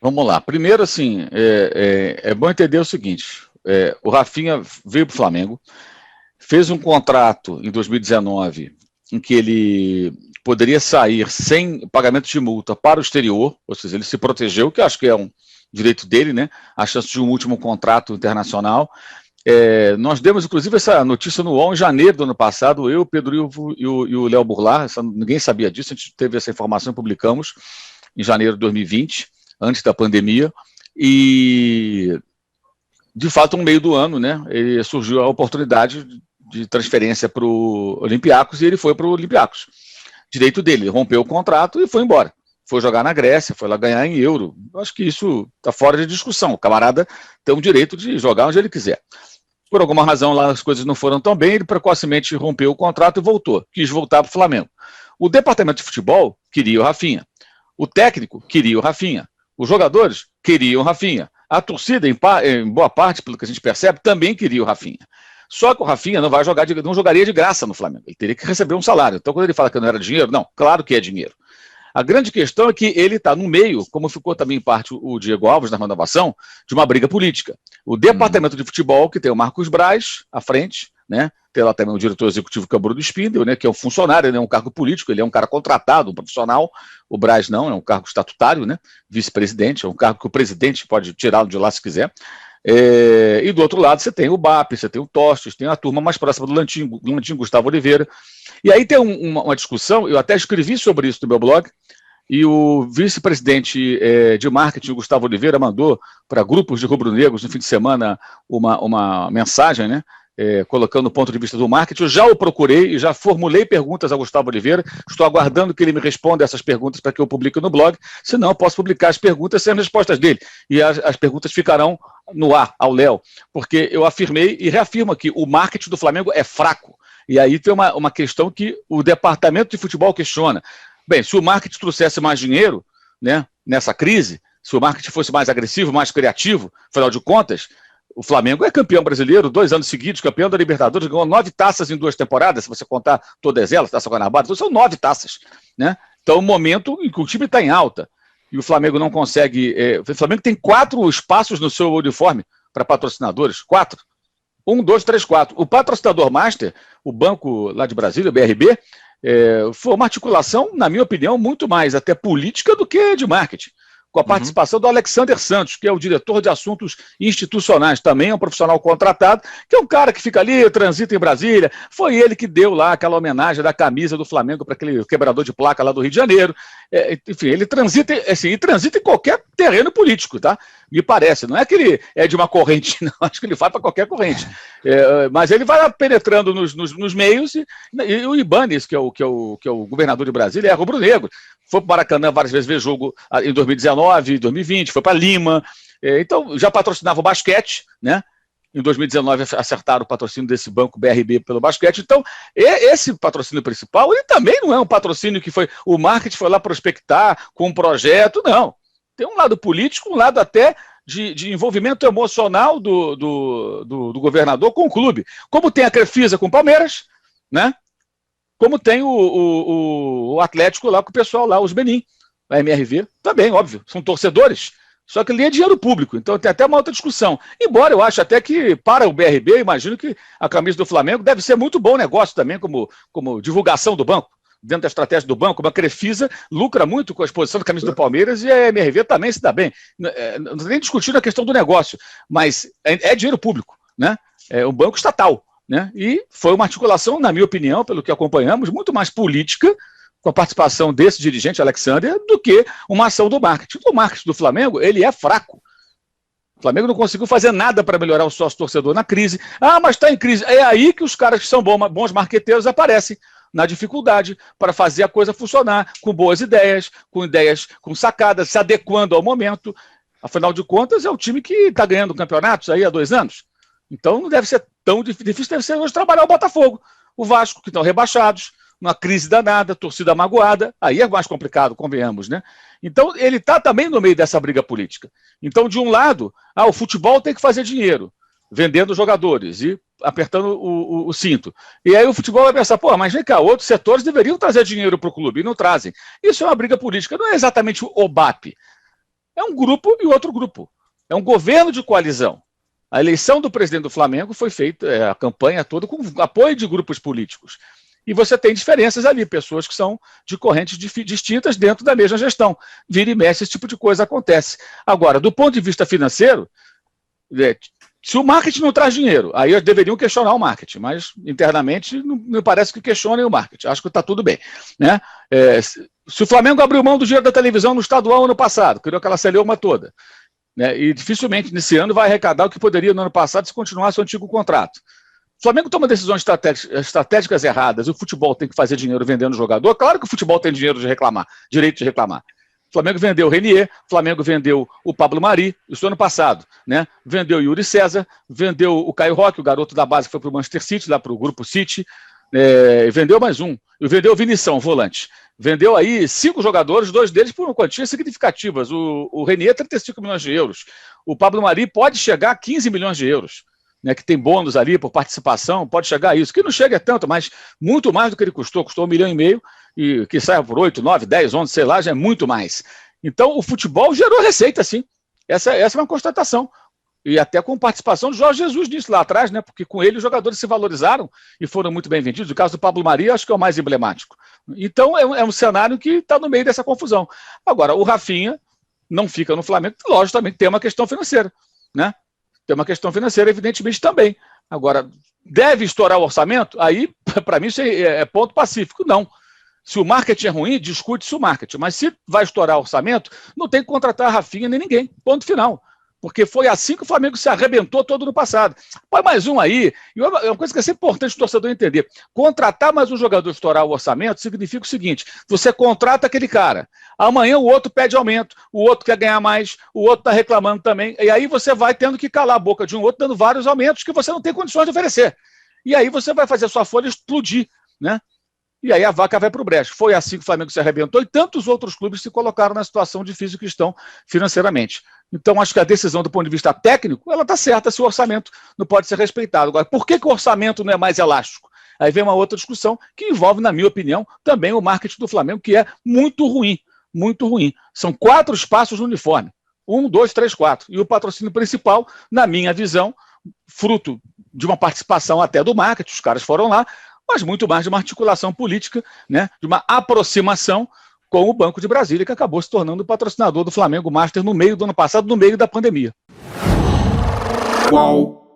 Vamos lá. Primeiro, assim, é bom entender o seguinte: o Rafinha veio para o Flamengo, fez um contrato em 2019 em que ele poderia sair sem pagamento de multa para o exterior, ou seja, ele se protegeu, que eu acho que é um direito dele, né? A chance de um último contrato internacional. Nós demos, inclusive, essa notícia no UOL em janeiro do ano passado, eu, Pedro Ivo e o Léo Burlar, ninguém sabia disso, a gente teve essa informação e publicamos em janeiro de 2020, antes da pandemia, e de fato, no meio do ano, né, surgiu a oportunidade de transferência para o Olympiacos e ele foi para o Olympiacos. Direito dele, rompeu o contrato e foi embora. Foi jogar na Grécia, foi lá ganhar em euro. Eu acho que isso está fora de discussão. O camarada tem o direito de jogar onde ele quiser. Por alguma razão lá as coisas não foram tão bem, ele precocemente rompeu o contrato e voltou. Quis voltar para o Flamengo. O departamento de futebol queria o Rafinha. O técnico queria o Rafinha. Os jogadores queriam o Rafinha. A torcida, em boa parte, pelo que a gente percebe, também queria o Rafinha. Só que o Rafinha não jogaria de graça no Flamengo. Ele teria que receber um salário. Então, quando ele fala que não era dinheiro, não, claro que é dinheiro. A grande questão é que ele está no meio, como ficou também em parte o Diego Alves na renovação, de uma briga política. O departamento de futebol, que tem o Marcos Braz à frente, né? Tem lá também o diretor executivo, que é o Bruno Spindel, né? Que é um funcionário, ele é um cargo político, ele é um cara contratado, um profissional. O Braz não, é um cargo estatutário, né? Vice-presidente, é um cargo que o presidente pode tirá-lo de lá se quiser. E do outro lado você tem o BAP, você tem o Tostes, tem a turma mais próxima do Lantim, Gustavo Oliveira. E aí tem uma discussão, eu até escrevi sobre isso no meu blog, e o vice-presidente de marketing, Gustavo Oliveira, mandou para grupos de rubro-negros no fim de semana uma mensagem, né? Colocando o ponto de vista do marketing. Eu já o procurei e já formulei perguntas a Gustavo Oliveira. Estou aguardando que ele me responda essas perguntas para que eu publique no blog. Senão, eu posso publicar as perguntas sem as respostas dele. E as perguntas ficarão no ar, ao Léo. Porque eu afirmei e reafirmo aqui, o marketing do Flamengo é fraco. E aí tem uma questão que o departamento de futebol questiona. Bem, se o marketing trouxesse mais dinheiro, né, nessa crise, se o marketing fosse mais agressivo, mais criativo, afinal de contas, o Flamengo é campeão brasileiro, 2 anos seguidos, campeão da Libertadores, ganhou 9 taças em 2 temporadas, se você contar todas elas, Taça Guanabara, são 9 taças, né? Então, o momento em que o time está em alta e o Flamengo não consegue... o Flamengo tem 4 espaços no seu uniforme para patrocinadores, 4. 1, 2, 3, 4. O patrocinador master, o banco lá de Brasília, o BRB, foi uma articulação, na minha opinião, muito mais até política do que de marketing. Com a participação do Alexander Santos, que é o diretor de assuntos institucionais, também é um profissional contratado, que é um cara que fica ali, transita em Brasília. Foi ele que deu lá aquela homenagem da camisa do Flamengo para aquele quebrador de placa lá do Rio de Janeiro. Enfim, ele transita, assim, e transita em qualquer terreno político, tá? Me parece. Não é que ele é de uma corrente, não. Acho que ele vai para qualquer corrente. Mas ele vai penetrando nos meios e o Ibanez, que é o governador de Brasília, é rubro-negro. Foi para o Maracanã várias vezes ver jogo em 2019, 2020, foi para Lima. Então, já patrocinava o basquete, né? Em 2019 acertaram o patrocínio desse banco BRB pelo basquete. Então, esse patrocínio principal, ele também não é um patrocínio que foi... O marketing foi lá prospectar com um projeto, não. Tem um lado político, um lado até de envolvimento emocional do governador com o clube. Como tem a Crefisa com o Palmeiras, né? Como tem o Atlético lá com o pessoal lá, os Benin, a MRV, também, óbvio, são torcedores, só que ali é dinheiro público, então tem até uma outra discussão. Embora eu acho até que, para o BRB, imagino que a camisa do Flamengo deve ser muito bom negócio também, como divulgação do banco, dentro da estratégia do banco, a Crefisa lucra muito com a exposição da camisa do Palmeiras e a MRV também se dá bem. Não estou nem discutindo a questão do negócio, mas é dinheiro público, né? É um banco estatal. Né? E foi uma articulação, na minha opinião, pelo que acompanhamos, muito mais política, com a participação desse dirigente, Alexander, do que uma ação do marketing. O marketing do Flamengo, ele é fraco. O Flamengo não conseguiu fazer nada para melhorar o sócio torcedor na crise. Ah, mas está em crise. É aí que os caras que são bons marqueteiros aparecem, na dificuldade para fazer a coisa funcionar, com boas ideias, com sacadas, se adequando ao momento. Afinal de contas, é o time que está ganhando campeonatos aí há 2 anos. Então não deve ser tão difícil, deve ser hoje trabalhar o Botafogo, o Vasco, que estão rebaixados, uma crise danada, torcida magoada, aí é mais complicado, convenhamos, né? Então ele está também no meio dessa briga política. Então, de um lado, o futebol tem que fazer dinheiro, vendendo jogadores e apertando o cinto. E aí o futebol vai pensar, mas vem cá, outros setores deveriam trazer dinheiro para o clube, e não trazem. Isso é uma briga política, não é exatamente o BAP. é um grupo e outro grupo. É um governo de coalizão. A eleição do presidente do Flamengo foi feita, a campanha toda, com apoio de grupos políticos. E você tem diferenças ali, pessoas que são de correntes distintas dentro da mesma gestão. Vira e mexe, esse tipo de coisa acontece. Agora, do ponto de vista financeiro, se o marketing não traz dinheiro, aí eles deveriam questionar o marketing, mas internamente não me parece que questionem o marketing. Acho que está tudo bem. Né? Se o Flamengo abriu mão do dinheiro da televisão no estadual ano passado, criou aquela celeuma toda, né? E dificilmente nesse ano vai arrecadar o que poderia no ano passado se continuasse o antigo contrato. O Flamengo toma decisões estratégicas erradas, o futebol tem que fazer dinheiro vendendo jogador. Claro que o futebol tem dinheiro de reclamar, direito de reclamar. O Flamengo vendeu o Renier, o Flamengo vendeu o Pablo Mari, isso ano passado, né? Vendeu o Yuri César, vendeu o Caio Roque, o garoto da base que foi para o Manchester City, lá para o Grupo City, vendeu mais um, e vendeu o Vinição, volante. Vendeu aí 5 jogadores, 2 deles por quantias significativas. O Renier, 35 milhões de euros. O Pablo Mari pode chegar a 15 milhões de euros. Né, que tem bônus ali por participação, pode chegar a isso, que não chega tanto, mas muito mais do que ele custou 1,5 milhão, e que saia por 8, 9, 10, 11, sei lá, já é muito mais. Então o futebol gerou receita, sim, essa é uma constatação, e até com participação de Jorge Jesus nisso lá atrás, né, porque com ele os jogadores se valorizaram e foram muito bem vendidos. O caso do Pablo Mari, acho que é o mais emblemático. Então é um cenário que está no meio dessa confusão. Agora, o Rafinha não fica no Flamengo, lógico, também tem uma questão financeira, né? Tem uma questão financeira, evidentemente, também. Agora, deve estourar o orçamento? Aí, para mim, isso é ponto pacífico. Não. Se o marketing é ruim, discute-se o marketing. Mas se vai estourar o orçamento, não tem que contratar a Rafinha nem ninguém. Ponto final. Porque foi assim que o Flamengo se arrebentou todo no passado. Põe mais um aí. E é uma coisa que é sempre importante o torcedor entender. Contratar mais um jogador, estourar o orçamento, significa o seguinte: você contrata aquele cara. Amanhã o outro pede aumento, o outro quer ganhar mais, o outro está reclamando também. E aí você vai tendo que calar a boca de um outro, dando vários aumentos que você não tem condições de oferecer. E aí você vai fazer a sua folha explodir, né? E aí a vaca vai para o brejo. Foi assim que o Flamengo se arrebentou e tantos outros clubes se colocaram na situação difícil que estão financeiramente. Então, acho que a decisão do ponto de vista técnico, ela está certa se o orçamento não pode ser respeitado. Agora, por que o orçamento não é mais elástico? Aí vem uma outra discussão que envolve, na minha opinião, também o marketing do Flamengo, que é muito ruim, muito ruim. São 4 espaços no uniforme. 1, 2, 3, 4. E o patrocínio principal, na minha visão, fruto de uma participação até do marketing, os caras foram lá, mas muito mais de uma articulação política, né, de uma aproximação com o Banco de Brasília, que acabou se tornando o patrocinador do Flamengo Master no meio do ano passado, no meio da pandemia. Qual?